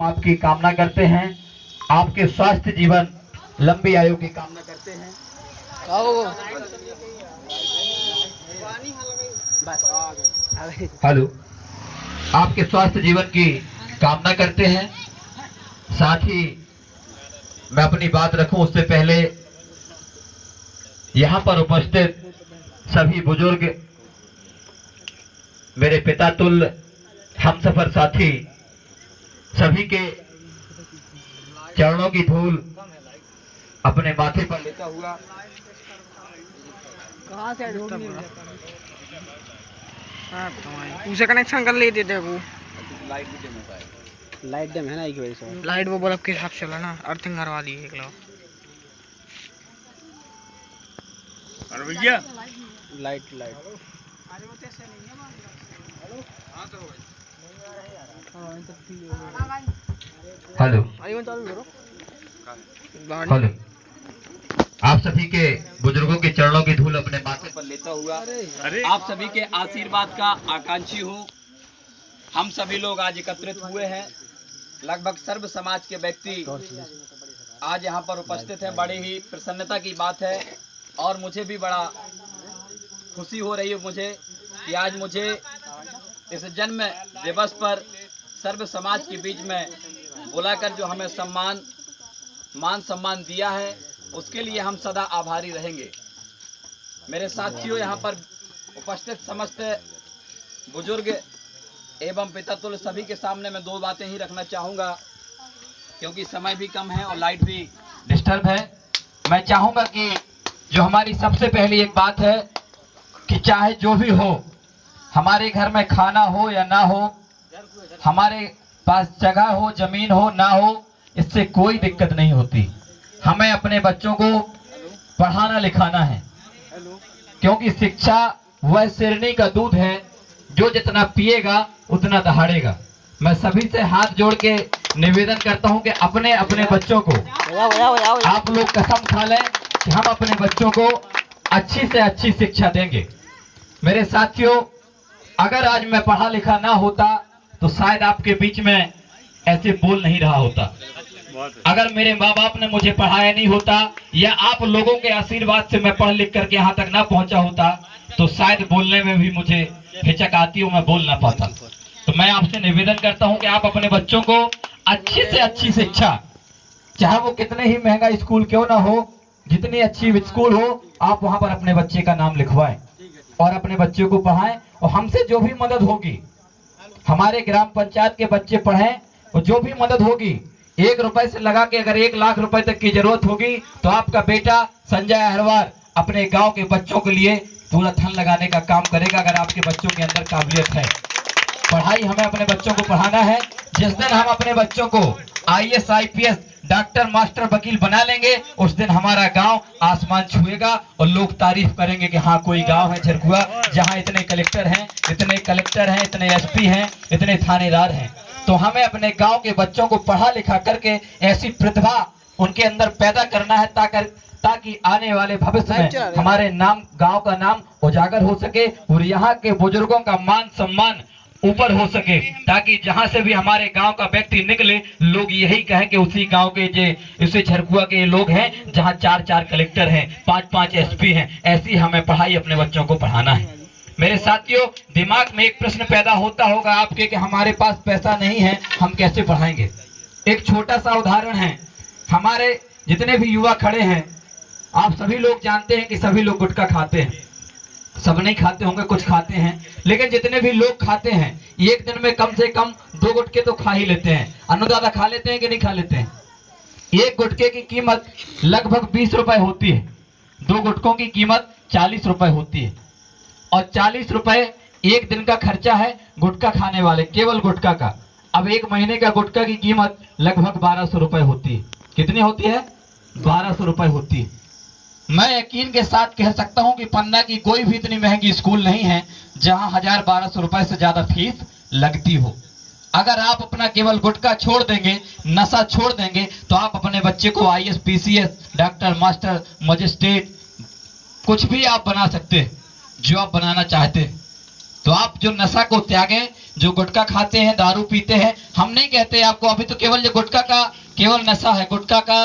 आपकी कामना करते हैं, आपके स्वास्थ्य जीवन लंबी आयु की कामना करते हैं। हेलो, आपके स्वास्थ्य जीवन की कामना करते हैं। साथ ही मैं अपनी बात रखूं उससे पहले यहाँ पर उपस्थित सभी बुजुर्ग, मेरे पिता तुल्य हमसफर साथी, सभी के चरणों की धूल अपने माथे पर लेता हुआ कहाँ से उसे कनेक्शन कर लेते थे वो लाइट डैम है ना, एक वजह से लाइट वो बल्ब के हिसाब से चला ना, अर्थिंग करवा दी एक लोग। अरे भैया लाइट हेलो, आप सभी के बुजुर्गों के चरणों की धूल अपने माथे पर लेता हुआ आप सभी के आशीर्वाद का आकांक्षी हूँ। हम सभी लोग आज एकत्रित हुए हैं, लगभग सर्व समाज के व्यक्ति आज यहाँ पर उपस्थित हैं। बड़ी ही प्रसन्नता की बात है और मुझे भी बड़ा खुशी हो रही है मुझे कि आज मुझे इस जन्म दिवस पर सर्व समाज के बीच में बुलाकर जो हमें मान सम्मान दिया है, उसके लिए हम सदा आभारी रहेंगे। मेरे साथियों, यहाँ पर उपस्थित समस्त बुजुर्ग एवं पिता तुल्य सभी के सामने मैं दो बातें ही रखना चाहूँगा, क्योंकि समय भी कम है और लाइट भी डिस्टर्ब है। मैं चाहूँगा कि जो हमारी सबसे पहली एक बात है कि चाहे जो भी हो, हमारे घर में खाना हो या ना हो, हमारे पास जगह हो, जमीन हो ना हो, इससे कोई दिक्कत नहीं होती। हमें अपने बच्चों को पढ़ाना लिखाना है, क्योंकि शिक्षा वह सिरनी का दूध है जो जितना पिएगा उतना दहाड़ेगा। मैं सभी से हाथ जोड़ के निवेदन करता हूं कि अपने अपने बच्चों को, आप लोग कसम खा लें कि हम अपने बच्चों को अच्छी से अच्छी शिक्षा देंगे। मेरे साथियों, अगर आज मैं पढ़ा लिखा ना होता तो शायद आपके बीच में ऐसे बोल नहीं रहा होता। अगर मेरे माँ बाप ने मुझे पढ़ाया नहीं होता या आप लोगों के आशीर्वाद से मैं पढ़ लिख करके यहाँ तक ना पहुंचा होता तो शायद बोलने में भी मुझे हिचक आती हो, मैं बोल ना पाता। तो मैं आपसे निवेदन करता हूं कि आप अपने बच्चों को अच्छी से अच्छी शिक्षा, चाहे वो कितने ही महंगा स्कूल क्यों ना हो, जितनी अच्छी स्कूल हो, आप वहां पर अपने बच्चे का नाम लिखवाएं और अपने बच्चे को पढ़ाएं। और हमसे जो भी मदद होगी, हमारे ग्राम पंचायत के बच्चे पढ़ें, और जो भी मदद होगी 1 रुपए से लगा के अगर 1 लाख रुपए तक की जरूरत होगी तो आपका बेटा संजय अहरवार अपने गांव के बच्चों के लिए पूरा धन लगाने का काम करेगा, अगर आपके बच्चों के अंदर काबिलियत है। पढ़ाई हमें अपने बच्चों को पढ़ाना है। जिस दिन हम अपने बच्चों को IAS IPS डॉक्टर मास्टर वकील बना लेंगे, उस दिन हमारा गांव आसमान छुएगा और लोग तारीफ करेंगे कि हाँ, कोई गांव है झरकुआ जहां इतने कलेक्टर हैं, इतने SP हैं, इतने थानेदार हैं। तो हमें अपने गांव के बच्चों को पढ़ा लिखा करके ऐसी प्रतिभा उनके अंदर पैदा करना है ताकि आने वाले भविष्य में हमारे नाम, गांव का नाम उजागर हो सके और यहाँ के बुजुर्गों का मान सम्मान ऊपर हो सके, ताकि जहां से भी हमारे गांव का व्यक्ति निकले, लोग यही कहें कि उसी गांव के उसी झरकुआ के लोग हैं जहां 4 कलेक्टर हैं, 5 SP हैं। ऐसी हमें पढ़ाई अपने बच्चों को पढ़ाना है। मेरे साथियों, दिमाग में एक प्रश्न पैदा होता होगा आपके कि हमारे पास पैसा नहीं है, हम कैसे पढ़ाएंगे। एक छोटा सा उदाहरण है, हमारे जितने भी युवा खड़े हैं, आप सभी लोग जानते हैं कि सभी लोग गुटखा खाते हैं। सब नहीं खाते होंगे, कुछ खाते हैं, लेकिन जितने भी लोग खाते हैं एक दिन में कम से कम 2 गुटके तो खा ही लेते हैं। अन्नदाता खा लेते हैं कि नहीं खा लेते हैं। एक गुटके की कीमत लगभग 20 रुपए होती है, 2 गुटकों की कीमत 40 रुपए होती है, और 40 रुपए एक दिन का खर्चा है गुटखा खाने वाले, केवल गुटखा का। अब 1 महीने का गुटखा की कीमत लगभग 1200 रुपए होती है। कितनी होती है? 1200 रुपए होती है। मैं यकीन के साथ कह सकता हूं कि पन्ना की कोई भी इतनी महंगी स्कूल नहीं है जहां 1000-1200 रुपए से ज्यादा फीस लगती हो। अगर आप अपना केवल गुटखा छोड़ देंगे, नशा छोड़ देंगे, तो आप अपने बच्चे को IAS PCS doctor master magistrate कुछ भी आप बना सकते हैं जो आप बनाना चाहते हैं। तो आप जो नशा को त्यागें, जो गुटखा खाते हैं, दारू पीते हैं, हम नहीं कहते आपको, अभी तो केवल ये गुटखा का केवल नशा है, गुटखा का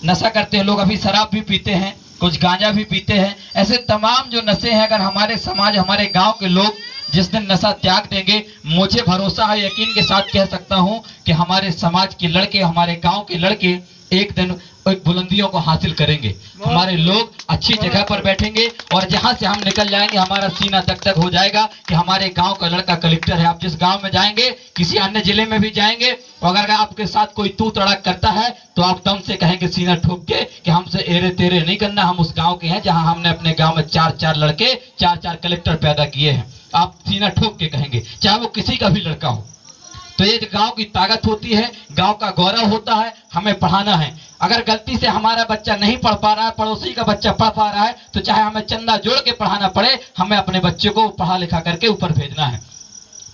नशा करते हैं लोग, अभी शराब भी पीते हैं, कुछ गांजा भी पीते हैं। ऐसे तमाम जो नशे हैं, अगर हमारे समाज, हमारे गांव के लोग जिस दिन नशा त्याग देंगे, मुझे भरोसा है, यकीन के साथ कह सकता हूं कि हमारे समाज के लड़के, हमारे गांव के लड़के एक दिन एक बुलंदियों को हासिल करेंगे। हमारे लोग अच्छी जगह पर बैठेंगे और जहां से हम निकल जाएंगे हमारा सीना तक तक हो जाएगा कि हमारे गांव का लड़का कलेक्टर है। आप जिस गांव में जाएंगे, किसी अन्य जिले में भी जाएंगे, और अगर आपके साथ कोई तू तड़ाक करता है तो आप दम से कहेंगे सीना ठोक के कि हमसे एरे तेरे नहीं करना, हम उस गाँव के हैं जहाँ हमने अपने गाँव में 4-4 लड़के, 4-4 कलेक्टर पैदा किए हैं। आप सीना ठोक के कहेंगे, चाहे वो किसी का भी लड़का हो। तो ये गांव की ताकत होती है, गांव का गौरव होता है, हमें पढ़ाना है। अगर गलती से हमारा बच्चा नहीं पढ़ पा रहा है, पड़ोसी का बच्चा पढ़ पा रहा है, तो चाहे हमें चंदा जोड़ के पढ़ाना पड़े, हमें अपने बच्चे को पढ़ा लिखा करके ऊपर भेजना है,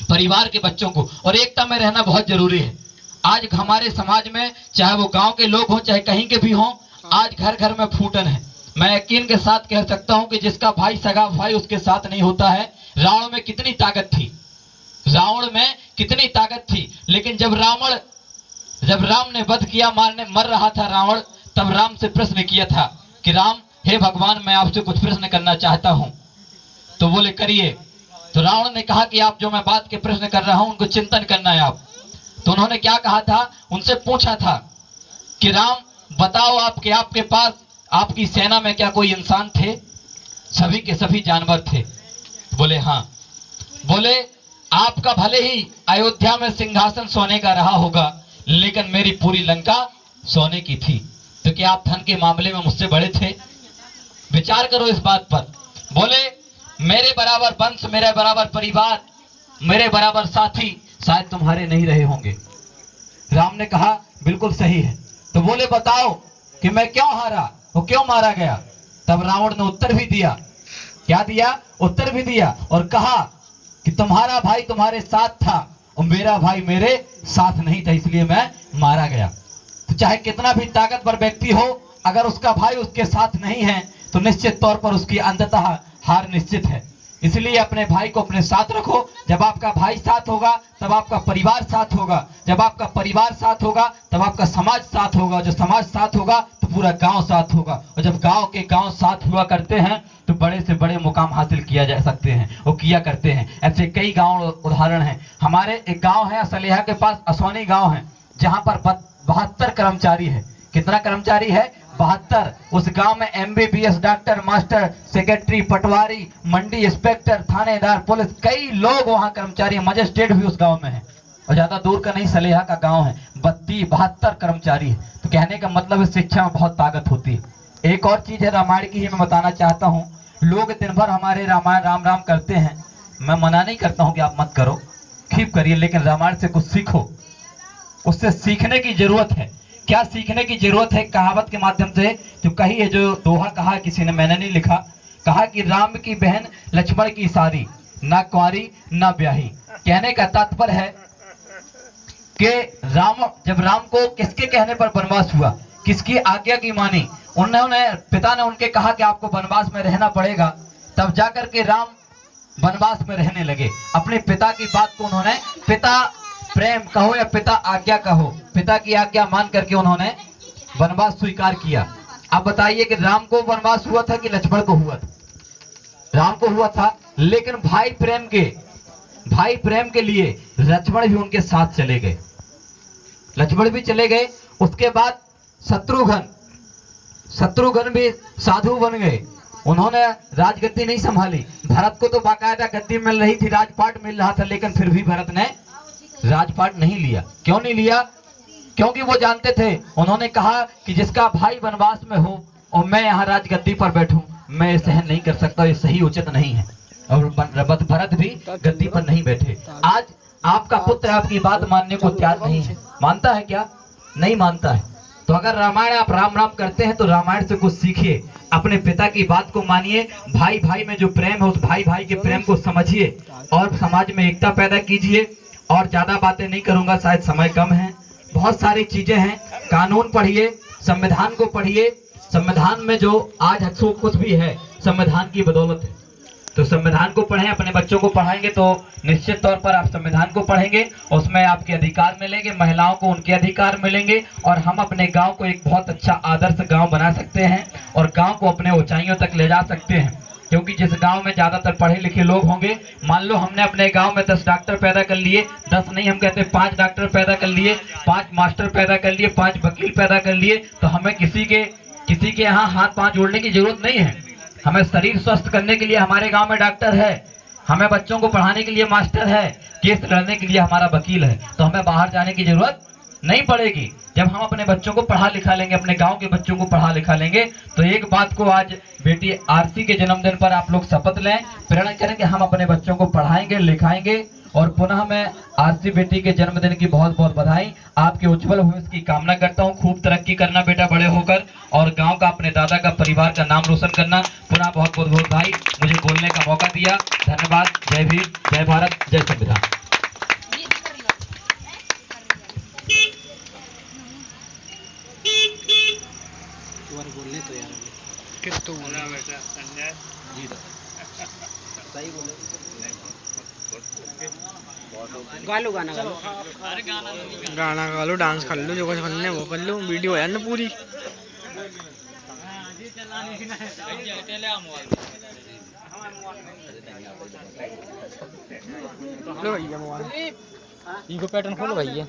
परिवार के बच्चों को। और एकता में रहना बहुत जरूरी है। आज हमारे समाज में, चाहे वो गाँव के लोग हों, चाहे कहीं के भी हों, आज घर घर में फूटन है। मैं यकीन के साथ कह सकता हूं कि जिसका भाई सगा भाई उसके साथ नहीं होता है। रावण में कितनी ताकत थी, रावण में कितनी ताकत थी, लेकिन जब राम ने वध किया, मर रहा था रावण, तब राम से प्रश्न किया था कि राम, हे भगवान, मैं आपसे कुछ प्रश्न करना चाहता हूं। तो बोले करिए। तो रावण ने कहा कि आप जो मैं बात के प्रश्न कर रहा हूं उनको चिंतन करना है आप। तो उन्होंने क्या कहा था, उनसे पूछा था कि राम बताओ, आपके पास, आपकी सेना में क्या कोई इंसान थे? सभी के सभी जानवर थे। बोले हाँ। बोले आपका भले ही अयोध्या में सिंहासन सोने का रहा होगा, लेकिन मेरी पूरी लंका सोने की थी, तो क्या आप धन के मामले में मुझसे बड़े थे? विचार करो इस बात पर। बोले मेरे बराबर वंश, मेरे बराबर परिवार, मेरे बराबर साथी शायद तुम्हारे नहीं रहे होंगे। राम ने कहा बिल्कुल सही है। तो बोले बताओ कि मैं क्यों हारा, वो क्यों मारा गया? तब रावण ने उत्तर भी दिया। क्या दिया? उत्तर भी दिया, और कहा कि तुम्हारा भाई तुम्हारे साथ था और मेरा भाई मेरे साथ नहीं था, इसलिए मैं मारा गया। तो चाहे कितना भी ताकतवर व्यक्ति हो, अगर उसका भाई उसके साथ नहीं है तो निश्चित तौर पर उसकी अंततः हार निश्चित है। इसलिए अपने भाई को अपने साथ रखो। जब आपका भाई साथ होगा तब आपका परिवार साथ होगा, जब आपका परिवार साथ होगा तब आपका समाज साथ होगा, जो समाज साथ होगा तो पूरा गांव साथ होगा, और जब गांव साथ हुआ करते हैं तो बड़े से बड़े मुकाम हासिल किया जा सकते हैं, वो किया करते हैं। ऐसे कई गांव उदाहरण हैं। हमारे एक गांव है असलिया के पास, असोनी गांव है, जहां पर 72 कर्मचारी है। कितना कर्मचारी है? 72। उस गांव में MBBS डॉक्टर, मास्टर, सेक्रेटरी, पटवारी, मंडी इंस्पेक्टर, थानेदार, पुलिस, कई लोग वहां कर्मचारी, मजिस्ट्रेट भी उस गांव में है, और ज्यादा दूर का नहीं, सलेहा का गांव है। 72 कर्मचारी है। तो कहने का मतलब है शिक्षा में बहुत ताकत होती है। एक और चीज है रामायण की ही मैं बताना चाहता हूँ। लोग दिन भर हमारे रामायण राम राम करते हैं, मैं मना नहीं करता हूँ कि आप मत करो, खीप करिए, लेकिन रामायण से कुछ सीखो। उससे सीखने की जरूरत है। क्या सीखने की जरूरत है? कहावत के माध्यम से जो कही है, जो दोहा कहा किसी ने, मैंने नहीं लिखा, कहा कि राम की बहन लक्ष्मण की सारी, ना कुंवारी ना ब्याही। कहने का तात्पर्य है कि जब राम को किसके कहने पर वनवास हुआ, किसकी आज्ञा की मानी, पिता ने उनके कहा कि आपको वनवास में रहना पड़ेगा, तब जाकर के राम वनवास में रहने लगे। अपने पिता की बात को उन्होंने, पिता प्रेम कहो या पिता आज्ञा कहो, पिता की आज्ञा मान करके उन्होंने वनवास स्वीकार किया। अब बताइए कि राम को वनवास हुआ था कि लक्ष्मण को हुआ था? राम को हुआ था, लेकिन भाई प्रेम के लिए लक्ष्मण भी उनके साथ चले गए, लक्ष्मण भी चले गए। उसके बाद शत्रुघ्न भी साधु बन गए, उन्होंने राजगद्दी नहीं संभाली। भरत को तो बाकायदा गद्दी मिल रही थी, राजपाट मिल रहा था, लेकिन फिर भी भरत ने राजपाट नहीं लिया। क्यों नहीं लिया? क्योंकि वो जानते थे, उन्होंने कहा कि जिसका भाई वनवास में हो और मैं यहाँ राजगद्दी पर बैठूं, मैं ये सहन नहीं कर सकता, ये सही उचित नहीं है। और भरत भी गद्दी पर नहीं बैठे। आज आपका पुत्र आपकी बात मानने को तैयार नहीं है, मानता है क्या? नहीं मानता है। तो अगर रामायण आप राम राम करते हैं तो रामायण से कुछ सीखिए, अपने पिता की बात को मानिए, भाई भाई में जो प्रेम है उस भाई भाई के प्रेम को समझिए और समाज में एकता पैदा कीजिए। और ज्यादा बातें नहीं करूंगा, शायद समय कम है, बहुत सारी चीजें हैं। कानून पढ़िए, संविधान को पढ़िए। संविधान में जो आज जो कुछ भी है संविधान की बदौलत है। तो संविधान को पढ़ें, अपने बच्चों को पढ़ाएंगे तो निश्चित तौर पर आप संविधान को पढ़ेंगे, उसमें आपके अधिकार मिलेंगे, महिलाओं को उनके अधिकार मिलेंगे और हम अपने गांव को एक बहुत अच्छा आदर्श गांव बना सकते हैं और गांव को अपने ऊंचाइयों तक ले जा सकते हैं। क्योंकि जिस गांव में ज्यादातर पढ़े लिखे लोग होंगे, मान लो हमने अपने गांव में 10 डॉक्टर पैदा कर लिए, 10 नहीं हम कहते 5 डॉक्टर पैदा कर लिए, 5 मास्टर पैदा कर लिए, 5 वकील पैदा कर लिए, तो हमें किसी के यहाँ हाथ पांव जोड़ने की जरूरत नहीं है। हमें शरीर स्वस्थ करने के लिए हमारे गांव में डॉक्टर है, हमें बच्चों को पढ़ाने के लिए मास्टर है, केस लड़ने के लिए हमारा वकील है, तो हमें बाहर जाने की जरूरत नहीं पड़ेगी। जब हम अपने बच्चों को पढ़ा लिखा लेंगे, अपने गांव के बच्चों को पढ़ा लिखा लेंगे, तो एक बात को आज बेटी आरसी के जन्मदिन पर आप लोग शपथ लें, प्रेरणा करें कि हम अपने बच्चों को पढ़ाएंगे लिखाएंगे। और पुनः मैं आरसी बेटी के जन्मदिन की बहुत बहुत बधाई, आपके उज्जवल भविष्य की कामना करता हूं। खूब तरक्की करना बेटा बड़े होकर, और गांव का, अपने दादा का, परिवार का नाम रोशन करना। पुनः बहुत बहुत बधाई, मुझे बोलने का मौका दिया, धन्यवाद। जय भीम, जय भारत, जय संविधान। गालो गाना गालो, गाना गा लो, डांस कर लो, जो कुछ करना है वो कर लो, वीडियो है ना पूरी। लो भैया मोबाइल, इनको पैटर्न खोलो भैया।